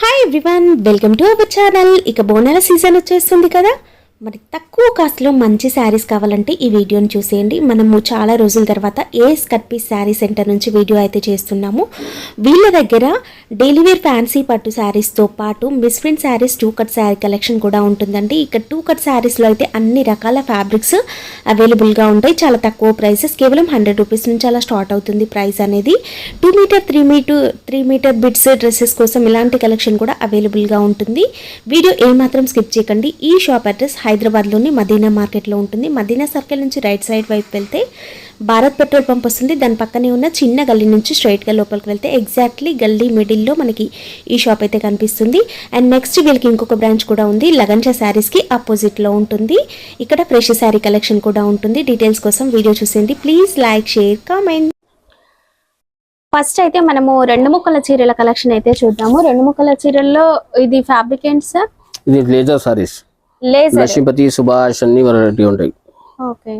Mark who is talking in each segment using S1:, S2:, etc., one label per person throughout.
S1: Hi everyone, welcome to our channel. ఇక బోనాల season వచ్చేస్తుంది కదా, మరి తక్కువ కాస్ట్లో మంచి శారీస్ కావాలంటే ఈ వీడియోని చూసేయండి. మనము చాలా రోజుల తర్వాత AS cut piece sari centre నుంచి వీడియో అయితే చేస్తున్నాము. వీళ్ళ దగ్గర డైలీ వేర్ ఫ్యాన్సీ పట్టు శారీస్తో పాటు misprint saris 2 cut sari collection కూడా ఉంటుందండి. ఇక 2 కట్ శారీస్లో అయితే అన్ని రకాల ఫ్యాబ్రిక్స్ అవైలబుల్గా ఉంటాయి. చాలా తక్కువ ప్రైసెస్, కేవలం 100 రూపీస్ నుంచి అలా స్టార్ట్ అవుతుంది ప్రైస్ అనేది. 2 మీటర్ 3 మీటర్ బిట్స్ డ్రెస్సెస్ కోసం ఇలాంటి కలెక్షన్ కూడా అవైలబుల్గా ఉంటుంది. వీడియో ఏమాత్రం స్కిప్ చేయకండి. ఈ షాప్ అడ్రస్ హైదరాబాద్లోని మదీనా మార్కెట్లో ఉంటుంది. మదీనా సర్కిల్ నుంచి రైట్ సైడ్ వైపు వెళ్తే భారత్ పెట్రోల్ పంప్ వస్తుంది. దాని పక్కనే ఉన్న చిన్న గల్లీ నుంచి స్ట్రైట్గా లోపలికి వెళ్తే ఎగ్జాక్ట్లీ గల్లీ మిడిల్లో మనకి ఈ షాప్ అయితే కనిపిస్తుంది. అండ్ నెక్స్ట్ వీళ్ళకి ఇంకొక బ్రాంచ్ కూడా ఉంది, లగంచా శారీస్కి ఆపోజిట్లో ఉంటుంది. ఇక్కడ ఫ్రెష్ శారీ కలెక్షన్ కూడా ఉంటుంది. డీటెయిల్స్ కోసం వీడియో చూసేయండి. Please like, share, comment. First అయితే మనము 2 ముక్కల చీరల కలెక్షన్ అయితే చూద్దాము. 2 ముక్కల చీరల్లో ఇది ఫ్యాబ్రిక్ ఏంటి సార్?
S2: ఇది లేజర్ సారీస్.
S1: లేజర్,
S2: లక్ష్మీపతి, సుభాష్ అన్ని వెరైటీ ఉంటాయి.
S1: ఓకే.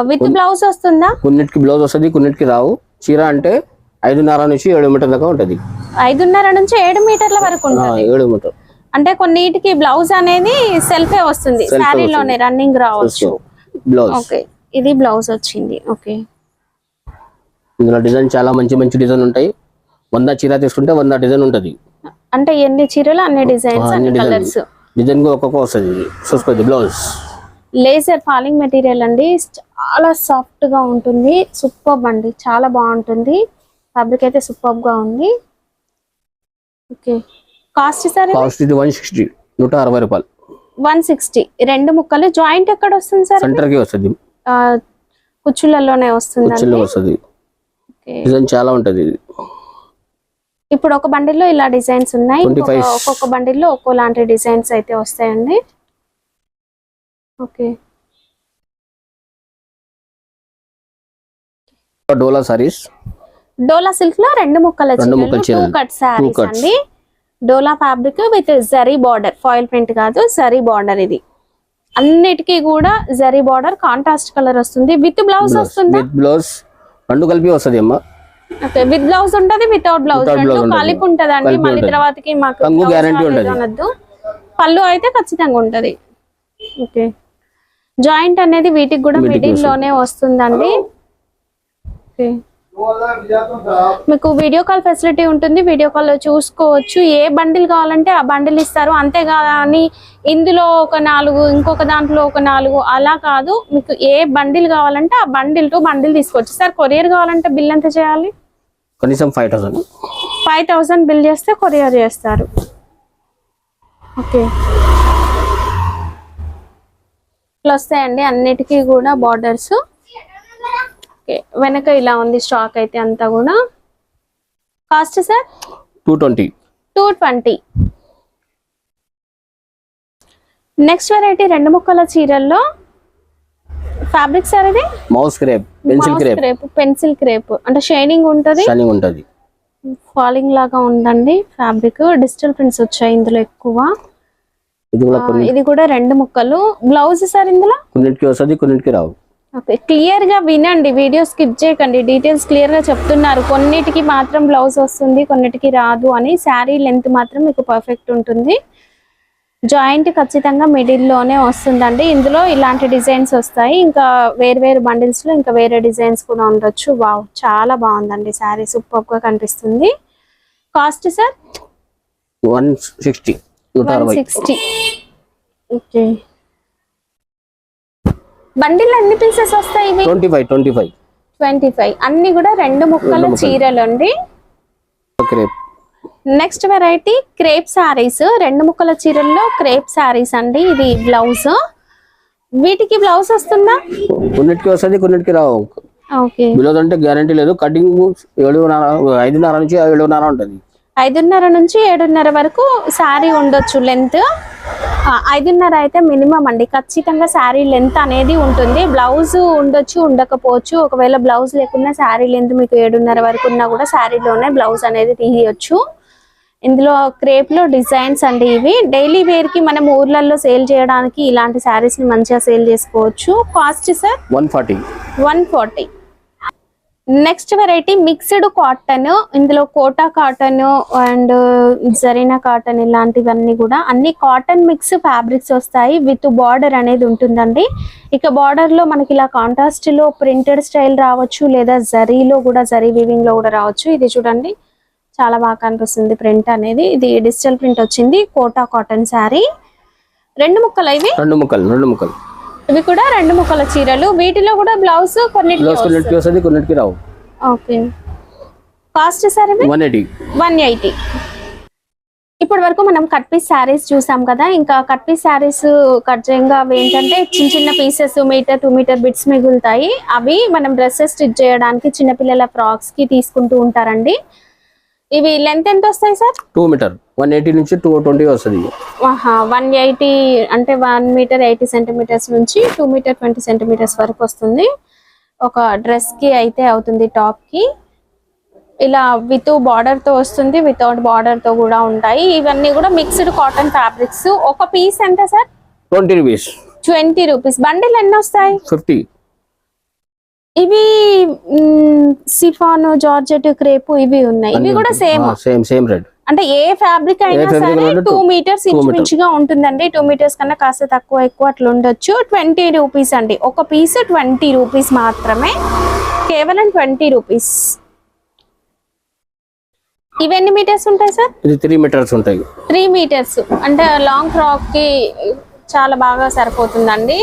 S1: విత్ బ్లౌజ్ వస్తుందా?
S2: కొన్నిటికి బ్లౌజ్ వస్తుంది, కొన్నిటికి రావు. చీర అంటే 5.5 నుంచి 7 మీటర్ దాకా ఉంటది.
S1: 5.5 నుంచి 7 మీటర్ల వరకు ఉంటుంది.
S2: 7 మీటర్
S1: అంటే కొన్నిటికి బ్లౌజ్ అనేది సెల్ఫే వస్తుంది, శారీలోనే రన్నింగ్ రావచ్చు
S2: బ్లౌజ్.
S1: ఓకే, ఇది బ్లౌజ్ వచ్చింది. ఓకే,
S2: ఇందులో డిజైన్ చాలా మంచి మంచి డిజైన్ ఉంటాయి. 100 చీర తీసుకుంటే 100 డిజైన్ ఉంటది.
S1: అంటే ఎన్ని చీరలు అన్ని డిజైన్స్, అన్ని కలర్స్.
S2: డిజైన్ ఒక్కొక్క వస్తుంది. చూసుకోండి బ్లౌజ్.
S1: లేజర్ ఫాలింగ్ మెటీరియల్ అండి, చాలా సాఫ్ట్ గా ఉంటుంది. సూపర్బ్ అండి, చాలా బాగుంటుంది. ఫ్యాబ్రిక్ అయితే సూపర్బ్ గా ఉంది. Okay, cost sir?
S2: కాస్ట్ ఇది 160, 160 రూపాయలు.
S1: 160. 2 ముక్కలు. జాయింట్ ఎక్కడ వస్తుంది సార్?
S2: సెంటర్ కి వస్తుంది,
S1: కుచ్చులలోనే వస్తుంది.
S2: డిజైన్ చాలా ఉంటది.
S1: ఇప్పుడు ఒక బండిల్లో ఇలా డిజైన్స్ ఉన్నాయి, ఒక్కొక్క బండిల్లో ఒక్కోలాంటి డిజైన్స్ అయితే వస్తాయండి. ఓకే,
S2: డోలా సారీస్.
S1: డోలా సిల్క్ లో 2 ముక్కల చీరలు, 2 కట్ సారీస్ అండి. డోలా fabric with zari border, foil print కాదు, జరీ బార్డర్. ఇది అన్నిటికీ కూడా జరీ బార్డర్, కాంట్రాస్ట్ కలర్ వస్తుంది. విత్ బ్లౌజ్ వస్తుంది.
S2: విత్ బ్లౌజ్ 2 కలిపి వస్తుంది అమ్మా.
S1: ఓకే, విత్ బ్లౌజ్ ఉంటది, వితౌట్ బ్లౌజ్, 2 కలిపి ఉంటదండి. మళ్ళీ తర్వాతకి మాకు
S2: గ్యారెంటీ ఉండదు.
S1: పళ్ళు అయితే ఖచ్చితంగా ఉంటది. ఓకే, జాయింట్ అనేది వీటికి కూడా మిడిల్ లోనే వస్తుందండి. ఓకే, మీకు వీడియో కాల్ ఫెసిలిటీ ఉంటుంది. వీడియో కాల్ లో చూసుకోవచ్చు. ఏ బండిల్ కావాలంటే ఆ బండిల్ ఇస్తారు, అంతేగాని ఇందులో ఒక 4, ఇంకొక దాంట్లో ఒక 4 అలా కాదు. మీకు ఏ బండిల్ కావాలంటే ఆ బండిల్ టు బండిల్ తీసుకోవచ్చు. సార్, కొరియర్ కావాలంటే బిల్ ఎంత చేయాలి?
S2: కనీసం 5,000
S1: బిల్ చేస్తే కొరియర్ చేస్తారు. ఓకే, ఇట్లా వస్తాయండి అన్నిటికీ కూడా బార్డర్స్. ఓకే, వెనక ఇలా ఉంది స్టాక్ అయితే అంతా కూడా. Cost sir? 220. నెక్స్ట్ వెరైటీ 2 ముక్కల చీరల్లో ఫ్యాబ్రిక్ సార్ ఇది
S2: మౌస్ క్రేప్,
S1: పెన్సిల్ క్రేప్ అంటే షైనింగ్ ఉంటది. ఫాలింగ్ లాగా ఉందండి ఫ్యాబ్రిక్. డిజిటల్ ప్రింట్స్ వచ్చాయి ఇందులో ఎక్కువ. ఇది కూడా 2 ముక్కలు. బ్లౌజ్ సార్ ఇందులో
S2: కొన్నిటికి వస్తుంది, కొన్నిటికి రావు.
S1: ఓకే, క్లియర్ గా వినండి, వీడియో స్కిప్ చేయకండి. డీటెయిల్స్ క్లియర్ గా చెప్తున్నారు. కొన్నిటికి మాత్రం బ్లౌజ్ వస్తుంది, కొన్నిటికి రాదు అని. శారీ లెంత్ మాత్రం మీకు పర్ఫెక్ట్ ఉంటుంది. జాయింట్ ఖచ్చితంగా మిడిల్ లోనే వస్తుందండి. ఇందులో ఇలాంటి డిజైన్స్ వస్తాయి. ఇంకా వేరు బండిల్స్ లో ఇంకా వేరే డిజైన్స్ కూడా ఉండొచ్చు. వావ్, చాలా బాగుందండి శారీ, సూపర్ గా కనిపిస్తుంది. Cost sir?
S2: 160.
S1: ఓకే, బండిల్ ఎన్ని పీసెస్ వస్తాయి? 25. అన్ని కూడా 2 ముక్కల చీరలు అండి. Next variety crepe saris. 2 ముక్కల చీరల్లో క్రేప్ సారీస్ అండి. ఇది బ్లౌజ్. వీటికి బ్లౌజ్ వస్తుందా?
S2: కొన్నిటికి వస్తుంది, కొన్నిటికి రావు.
S1: ఓకే,
S2: బ్లౌజ్ అంటే గ్యారెంటీ లేదు. కటింగ్ 5.5 నుంచి 7.5 ఉంటది.
S1: 5.5 నుంచి 7.5 వరకు శారీ ఉండొచ్చు లెంత్. 5.5 అయితే మినిమం అండి. ఖచ్చితంగా శారీ లెంత్ అనేది ఉంటుంది. బ్లౌజ్ ఉండొచ్చు, ఉండకపోవచ్చు. ఒకవేళ బ్లౌజ్ లేకున్నా శారీ లెంత్ మీకు 7.5 వరకు ఉన్నా కూడా శారీలోనే బ్లౌజ్ అనేది తీయొచ్చు. ఇందులో క్రేప్ లో డిజైన్స్ అండి. ఇవి డైలీ వేర్ కి మనం ఊర్లలో సేల్ చేయడానికి ఇలాంటి శారీస్ ని మంచిగా సేల్ చేసుకోవచ్చు. Cost sir?
S2: 140.
S3: Next variety mixed cotton, ఇందులో కోటా కాటన్ అండ్ జరీనా కాటన్ ఇలాంటివన్నీ కూడా అన్ని కాటన్ మిక్స్ ఫ్యాబ్రిక్స్ వస్తాయి. విత్ బార్డర్ అనేది ఉంటుందండి. ఇక బార్డర్ లో మనకి ఇలా కాంట్రాస్ట్ లో ప్రింటెడ్ స్టైల్ రావచ్చు, లేదా జరీలో కూడా జరీ వీవింగ్ లో కూడా రావచ్చు. ఇది చూడండి చాలా బాగా కనిపిస్తుంది ప్రింట్ అనేది. ఇది డిజిటల్ ప్రింట్ వచ్చింది. కోటా కాటన్ శారీ. 2 ముక్కలు ఇవి,
S2: 2 ముక్కలు
S3: ఇవి కూడా 2 ముక్కల చీరలు. వీటిలో కూడా బ్లౌజ్
S2: కొన్నిటికి వస్తుంది, కొన్నిటికి రావు.
S3: Okay, cost sir 180. ఇప్పటి వరకు మనం కట్ పీస్ శారీస్ చూసాం కదా. ఇంకా కట్ పీస్ శారీస్ కట్ చేయంగా అవి ఏంటంటే చిన్న చిన్న పీసెస్ 1 మీటర్ 2 మీటర్ బిట్స్ మిగులుతాయి. అవి మనం డ్రెస్సెస్ స్టిచ్ చేయడానికి, చిన్నపిల్లల ఫ్రాక్స్ కి తీసుకుంటూ ఉంటారండి. ఇవి లెంత్ ఎంత వస్తాయి సార్?
S2: 2 మీటర్ 180 నుంచి 220 వస్తుంది.
S3: 180 అంటే 1 మీటర్ 80 సెంటీమీటర్స్ నుంచి 2 మీటర్ 20 సెంటీమీటర్స్ వరకు వస్తుంది. ఒక డ్రెస్ కి అయితే అవుతుంది. టాప్ కి ఇలా విత్ బార్డర్ తో వస్తుంది, వితౌట్ బార్డర్ తో కూడా ఉంటాయి. ఇవన్నీ కూడా మిక్స్డ్ కాటన్ ఫ్యాబ్రిక్స్. ఒక పీస్ ఎంత సార్?
S2: 20 రూపీస్.
S3: 20 రూపీస్. బండిల్ ఎన్ని వస్తాయి?
S2: 50.
S3: ఇవి సిఫాన్, జార్జెట్, క్రేప్ ఇవి ఉన్నాయి. ఇవి కూడా
S2: సేమ్ రేట్.
S3: అంటే ఏ ఫ్యాబ్రిక్ అయినా సరే 2 మీటర్స్ ఇంచుమించుగా ఉంటుందండి. 2 మీటర్స్ కన్నా కాస్త తక్కువ ఎక్కువ అట్లా ఉండొచ్చు. 20 రూపీస్ అండి. ఒక పీస్ 20 రూపీస్ మాత్రమే, కేవలం 20 రూపీస్. ఇవి ఎన్ని మీటర్స్ ఉంటాయి సార్?
S2: ఇది 3 మీటర్స్ ఉంటాయి.
S3: 3 మీటర్స్ అంటే లాంగ్ ఫ్రాక్ కి చాలా బాగా సరిపోతుందండి.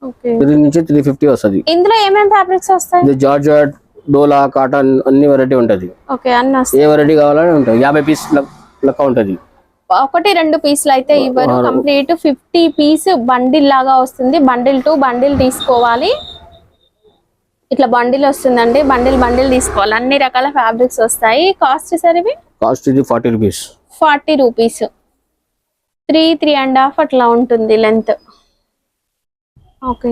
S3: ఓకే,
S2: 3 నుంచి 350 వస్తుంది.
S3: ఇందులో ఏమేమి ఫ్యాబ్రిక్స్ వస్తాయి?
S2: ఇది జార్జెట్, డోలా, కాటన్ అన్ని వెరైటీ ఉంటది.
S3: ఓకే, అన్ని వస్తాయి.
S2: ఏ వెరైటీ కావాలని ఉంటుంది. 50 పీస్ లెక్క ఉంటది.
S3: 1-2 పీసులు అయితే ఇవ్వరు. కంప్లీట్ 50 పీస్ బండిల్ లాగా వస్తుంది. బండిల్ టు బండిల్ తీసుకోవాలి. ఇట్లా బండిల్ వస్తుందండి. బండిల్ తీసుకోవాలి. అన్ని రకాల ఫ్యాబ్రిక్స్ వస్తాయి. కాస్ట్ సార్ ఇవి?
S2: కాస్ట్ ఇది 40 రూపీస్.
S3: 40 రూపీస్. 3.5 అట్లా ఉంటుంది లెంత్. ఓకే,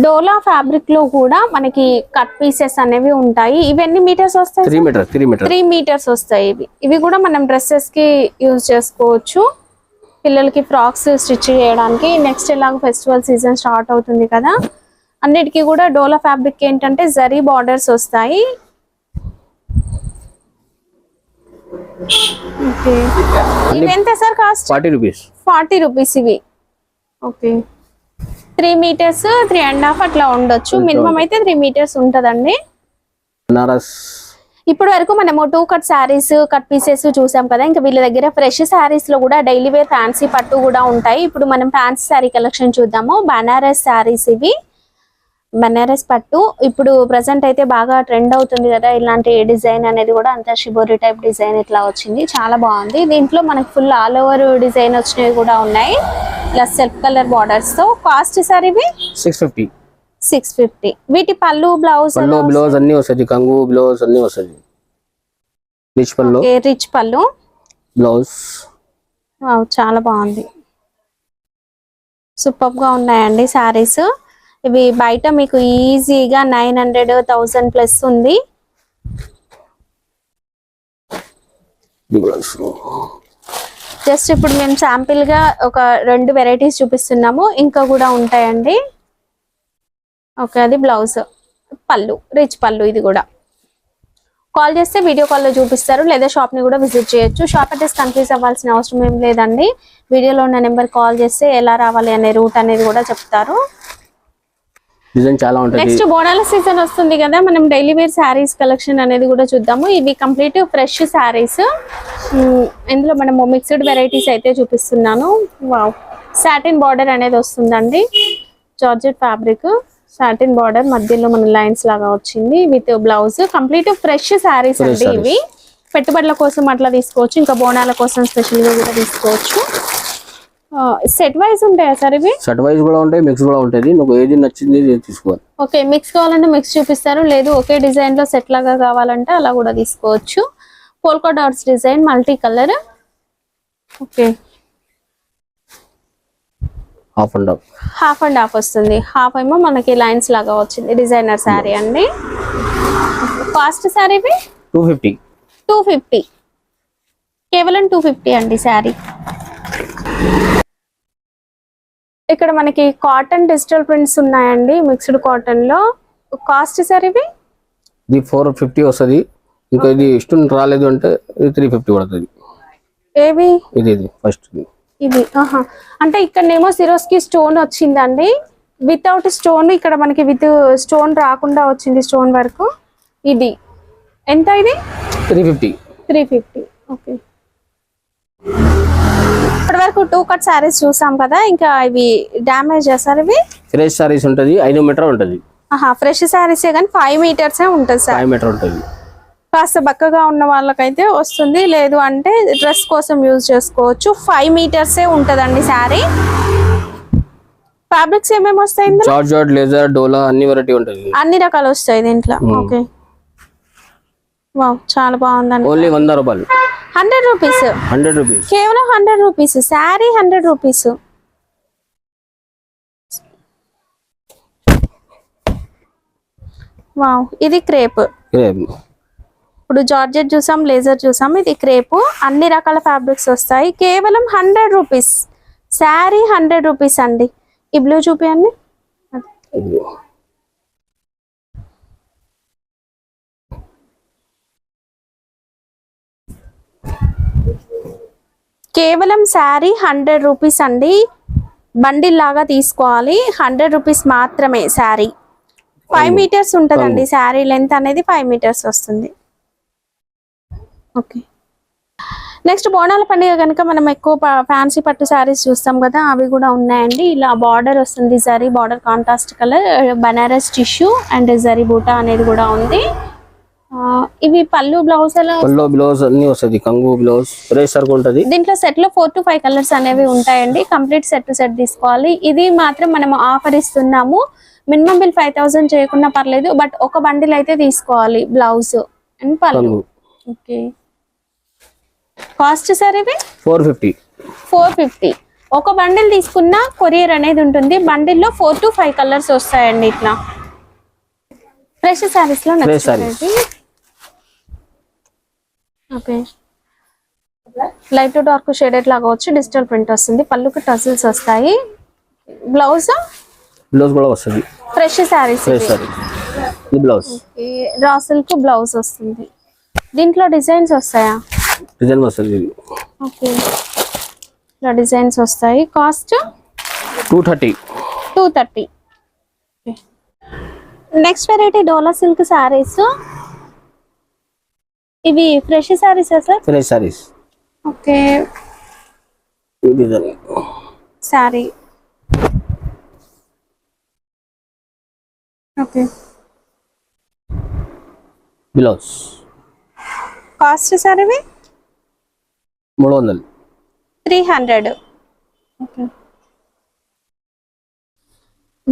S3: డోలా ఫ్యాబ్రిక్ లో కూడా మనకి కట్ పీసెస్ అనేవి ఉంటాయి. ఇవి ఎన్ని మీటర్స్ వస్తాయి?
S2: 3
S3: మీటర్స్ వస్తాయి. ఇవి కూడా మనం డ్రెస్సెస్ కి యూజ్ చేసుకోవచ్చు. పిల్లలకి ఫ్రాక్స్ స్టిచ్ చేయడానికి. నెక్స్ట్ ఎలాగో ఫెస్టివల్ సీజన్ స్టార్ట్ అవుతుంది కదా, అన్నిటికీ కూడా డోలా ఫ్యాబ్రిక్ ఏంటంటే జరీ బార్డర్స్ వస్తాయి. ఓకే, ఇవి ఎంత సార్ కాస్ట్?
S2: 40 రూపీస్.
S3: 40 రూపీస్ ఇవి. ఓకే, 3 మీటర్స్ 3.5 అట్లా ఉండొచ్చు. మినిమం అయితే 3 మీటర్స్ ఉంటదండి.
S2: బనారస్.
S3: ఇప్పటి వరకు మనము 2 కట్ శారీస్, కట్ పీసెస్ చూసాం కదా. ఇంకా వీళ్ళ దగ్గర ఫ్రెష్ శారీస్ లో కూడా డైలీ వేర్ ఫ్యాన్సీ పట్టు కూడా ఉంటాయి. ఇప్పుడు మనం ఫ్యాన్సీ శారీ కలెక్షన్ చూద్దాము. బనారస్ శారీస్ ఇవి. బనారస్ పట్టు ఇప్పుడు ప్రెసెంట్ అయితే బాగా ట్రెండ్ అవుతుంది కదా. ఇలాంటి డిజైన్ అనేది కూడా అంతా షిబోరి టైప్ డిజైన్ ఇట్లా వచ్చింది. చాలా బాగుంది. దీంట్లో మనకి ఫుల్ ఆల్ ఓవర్ డిజైన్ వచ్చినవి కూడా ఉన్నాయి, ప్లస్ సెల్ఫ్ కలర్ బార్డర్స్ తో. కాస్ట్ సార్ ఇవి 650. వీటి పళ్ళు, బ్లౌజ్
S2: అన్ని వస్తుంది. కంగు బ్లౌజ్ అన్ని వస్తుంది.
S3: రిచ్ పళ్ళు,
S2: బ్లౌజ్.
S3: చాలా బాగుంది. సూపర్ గా ఉన్నాయండి శారీస్. ఇవి బయట మీకు ఈజీగా 900-1000 ప్లస్ ఉంది. జస్ట్ ఇప్పుడు మేము శాంపిల్ గా ఒక 2 వెరైటీస్ చూపిస్తున్నాము. ఇంకా కూడా ఉంటాయండి. ఓకే, అది బ్లౌజ్. పళ్ళు రిచ్ పళ్ళు. ఇది కూడా కాల్ చేస్తే వీడియో కాల్లో చూపిస్తారు, లేదా షాప్ ని కూడా విజిట్ చేయొచ్చు. షాప్ అడ్రస్ కన్ఫ్యూజ్ అవ్వాల్సిన అవసరం ఏం లేదండి. వీడియోలో ఉన్న నెంబర్ కాల్ చేస్తే ఎలా రావాలి అనే రూట్ అనేది కూడా చెప్తారు. నెక్స్ట్ బోనాల సీజన్ వస్తుంది కదా, మనం డైలీ వేర్ శారీస్ కలెక్షన్ అనేది కూడా చూద్దాము. ఇవి కంప్లీట్ ఫ్రెష్ శారీస్. ఇందులో మనము మిక్స్డ్ వెరైటీస్ అయితే చూపిస్తున్నాను. వావ్, సాటిన్ బార్డర్ అనేది వస్తుందండి. జార్జెట్ ఫ్యాబ్రిక్, సాటిన్ బార్డర్, మధ్యలో మన లైన్స్ లాగా వచ్చింది with blouse. Complete fresh saris అండి ఇవి. పెట్టుబడుల కోసం అట్లా తీసుకోవచ్చు, ఇంకా బోనాల కోసం స్పెషల్ గా కూడా తీసుకోవచ్చు. సెట్ వైజ్ ఉంటాయా సార్ ఇవి?
S2: సెట్ వైజ్ కూడా ఉంటాయి, మిక్స్ కూడా ఉంటుంది. నువ్వు ఏది నచ్చింది తీసుకోవాలి.
S3: ఓకే, మిక్స్ కావాలంటే మిక్స్ చూపిస్తారు, లేదు ఒకే డిజైన్ లో సెట్ లాగా కావాలంటే అలా కూడా తీసుకోవచ్చు. Polka dots design, multi colour. Okay,
S2: half and half
S3: వస్తుంది. హాఫ్ ఏమో మనకి లైన్స్ లాగా వచ్చింది. డిజైనర్ శారీ అండి. కాస్ట్ సార్ ఇవి 250. కేవలం 250 అండి శారీ. ఇక్కడ మనకి కాటన్ డిజిటల్ ప్రింట్స్ ఉన్నాయండి, మిక్స్డ్ కాటన్ లో. కాస్ట్ సార్ ఇవి?
S2: ఇది 450 వస్తుంది. ఇంకా ఇది స్టోన్ రాలేదు అంటే ఇది 350 పడుతుంది.
S3: ఏవి
S2: ఇది ఫస్ట్
S3: ఇవి? అంటే ఇక్కడనేమో సిరోస్కి స్టోన్ వచ్చిందండి, వితౌట్ స్టోన్. ఇక్కడ మనకి విత్ స్టోన్ రాకుండా వచ్చింది స్టోన్ వర్క్. ఇది ఎంత? ఇది 350. ఓకే. ఇప్పటి వరకు 2 కట్ సారీస్ చూసాం కదా, ఇంకా ఇవి డ్యామేజ్ చేస్తారు. ఇవి
S2: ఫ్రెష్ సారీస్ ఉంటుంది, 5 మీటర్ ఉంటుంది.
S3: ఫ్రెష్ సారీసే కానీ 5 మీటర్సే ఉంటుంది సార్.
S2: 5 మీటర్ ఉంటుంది.
S3: కాస్త బక్కగా ఉన్న వాళ్ళకైతే వస్తుంది, లేదు అంటే డ్రెస్ కోసం యూజ్ చేసుకోవచ్చు. 5 మీటర్సే ఉంటదండి శారీ. ఫ్యాబ్రిక్స్ ఏమేమి వస్తాయి?
S2: జార్జెట్, లేజర్, డోలా అన్ని వెరైటీ ఉంటుంది.
S3: అన్ని రకాలు వస్తాయి దీంట్లో. ఓకే. వావ్, చాలా బాగుందండి.
S2: ఓన్లీ 100 రూపాయలు.
S3: 100 రూపీస్.
S2: 100 రూపీస్.
S3: కేవలం 100 రూపీస్. శారీ 100 రూపీస్. వావ్, ఇది క్రేప్. ఇప్పుడు జార్జెట్ చూసాం, లేజర్ చూసాం, ఇది క్రేప్. అన్ని రకాల ఫ్యాబ్రిక్స్ వస్తాయి. కేవలం 100 రూపీస్. శారీ 100 రూపీస్ అండి. ఈ బ్లూ చూపియండి. కేవలం శారీ 100 రూపీస్ అండి. బండిల్ లాగా తీసుకోవాలి. 100 రూపీస్ మాత్రమే శారీ. 5 మీటర్స్ ఉంటుందండి శారీ లెంత్ అనేది. 5 మీటర్స్ వస్తుంది. ఓకే. నెక్స్ట్ బోనాల పండుగ కనుక మనం ఎక్కువ ఫ్యాన్సీ పట్టు శారీస్ చూస్తాం కదా, అవి కూడా ఉన్నాయండి. ఇలా బార్డర్ వస్తుంది, zari border, contrast colour, Banaras tissue and zari బూటా అనేది కూడా ఉంది. ఇవి పళ్ళు, బ్లౌజ్
S2: అన్ని వస్తుంది. కంగు బ్లౌజ్ ఫ్రెష్ సరుకు ఉంటుంది.
S3: దీంట్లో సెట్ లో 4 to 5 కలర్స్ అనేవి ఉంటాయండి. కంప్లీట్ సెట్ టు సెట్ తీసుకోవాలి. ఇది మాత్రం మనం ఆఫర్ ఇస్తున్నాము. మినిమం బిల్ 5000 చేయకుండా పర్లేదు, బట్ ఒక బండిల్ అయితే తీసుకోవాలి. బ్లౌజ్ అండ్ పళ్ళు. ఓకే. కాస్ట్ సార్ ఇవి 450. ఒక బండిల్ తీసుకున్న కొరియర్ అనేది ఉంటుంది. బండిల్లో 4 to 5 కలర్స్ వస్తాయండి. ఇట్లా ఫ్రెష్ సారీస్ లో okay. Light to dark shaded లాగా వచ్చి డిజిటల్ ప్రింట్ వస్తుంది. పళ్ళుకి టజిల్స్ వస్తాయి. బ్లౌజ్
S2: కూడా వస్తుంది.
S3: Fresh saris.
S2: Blouse
S3: raw silk blouse వస్తుంది. దీంట్లో డిజైన్స్ వస్తాయా?
S2: డిజైన్ వస్తుంది.
S3: ఓకే. ఇలా డిజైన్స్ వస్తాయి. కాస్ట్ 230. నెక్స్ట్ వెరైటీ డోలా సిల్క్ సారీస్. ఇవి fresh saris sir?
S2: Fresh saris.
S3: Okay. Sorry. Okay.
S2: Blouse
S3: cost sir ఇవి
S2: 300.
S3: 300. ఓకే.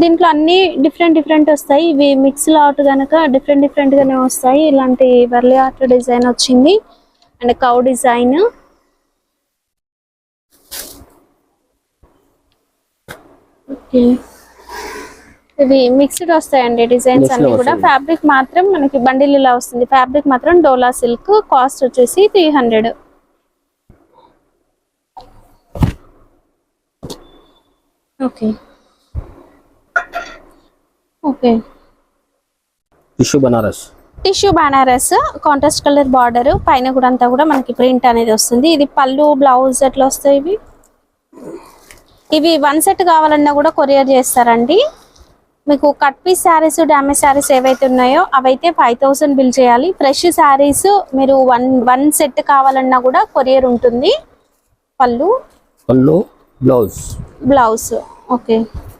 S3: దీంట్లో అన్ని డిఫరెంట్ వస్తాయి. ఇవి మిక్స్ ఆర్ట్ కనుక డిఫరెంట్ గానే వస్తాయి. ఇలాంటి వర్లీ ఆర్ట్ డిజైన్ వచ్చింది అండ్ కౌ డిజైన్. ఓకే. ఇవి మిక్స్డ్ వస్తాయండి డిజైన్స్ అన్ని కూడా. ఫ్యాబ్రిక్ మాత్రం మనకి బండిల్ ఇలా వస్తుంది. ఫ్యాబ్రిక్ మాత్రం డోలా సిల్క్. కాస్ట్ వచ్చేసి 300. Okay. Okay.
S2: Tissue
S3: Banaras contrast colour border, పైన కూడా అంతా కూడా మనకి ప్రింట్ అనేది వస్తుంది. ఇది పళ్ళు, బ్లౌజ్ ఎట్లా వస్తాయి? ఇవి 1 సెట్ కావాలన్నా కూడా కొరియర్ చేస్తారండి. మీకు cut piece saris, damage saris ఏవైతే ఉన్నాయో అవైతే 5000 బిల్ చేయాలి. ఫ్రెష్ శారీస్ మీరు 1 సెట్ కావాలన్నా కూడా కొరియర్ ఉంటుంది. పళ్ళు, బ్లౌజ్. ఓకే.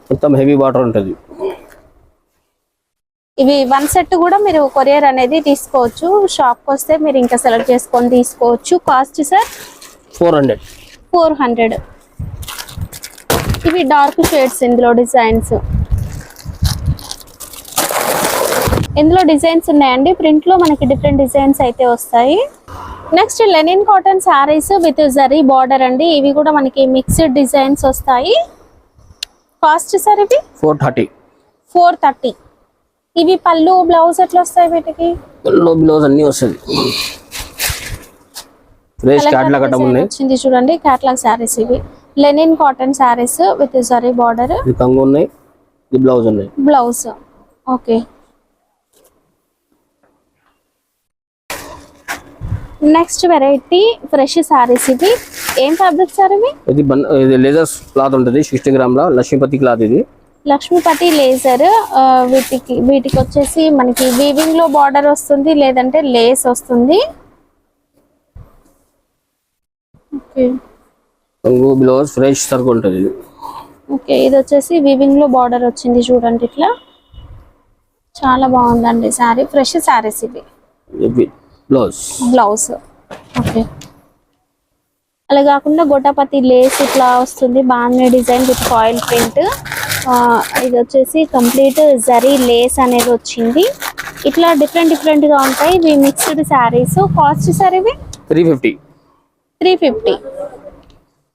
S2: మొత్తం హెవీ బార్డర్ ఉంటుంది.
S3: ఇవి 1 సెట్ కూడా మీరు కొరియర్ అనేది తీసుకోవచ్చు. షాప్కి వస్తే మీరు ఇంకా సెలెక్ట్ చేసుకొని తీసుకోవచ్చు. Cost sir 400. ఇవి డార్క్ షేడ్స్. ఇందులో డిజైన్స్ ఉన్నాయండి. ప్రింట్ లో మనకి డిఫరెంట్ డిజైన్స్ అయితే వస్తాయి. Next linen cotton saris with zari border అండి. ఇవి కూడా మనకి మిక్స్డ్ డిజైన్స్ వస్తాయి. కాస్ట్ సార్ ఇవి 430. ఇవి పళ్ళు, బ్లౌజ్ ఎట్లా వస్తాయి? వీటికి
S2: బ్లౌజ్ అన్ని వస్తుంది. వచ్చింది
S3: చూడండి, క్యాటలాగ్ శారీస్. ఇవి linen cotton saris with zari border,
S2: ఇది కంగు ఉన్నాయి, ఇది బ్లౌజ్ ఉన్నాయి.
S3: Blouse. Okay, next variety fresh saris. ఇవి ఏం ఫ్యాబ్రిక్ సార్ ఇవి?
S2: ఇది లేజర్ క్లాత్ ఉంటుంది 60 గ్రాముల లక్ష్మీపతి క్లాత్. ఇది
S3: లక్ష్మీపతి లేజర్. వీటికి వచ్చేసి మనకి వీవింగ్ లో బార్డర్ వస్తుంది, లేదంటే లేస్ వస్తుంది. ఓకే,
S2: కంగు బ్లౌజ్ ఫ్రెష్ సరుకు ఉంటుంది. ఇది
S3: ఓకే, ఇది వచ్చేసి వీవింగ్ లో బార్డర్ వచ్చింది చూడండి, ఇట్లా చాలా బాగుందండి శారీ. ఫ్రెష్ శారీస్ ఇవి.
S2: బ్లౌజ్.
S3: బ్లౌజ్. ఓకే, అలా కాకుండా గోటాపతి లేస్ ఇట్లా వస్తుంది, బాగుంది డిజైన్ విత్ ఫాయిల్ ప్రింట్. ఇది వచ్చేసి కంప్లీట్ జరీ లేస్ అనేది వచ్చింది. ఇట్లా డిఫరెంట్ గా ఉంటాయి ఇవి మిక్స్డ్ శారీస్. కాస్ట్ సార్ ఇవి
S2: 350.
S3: 350.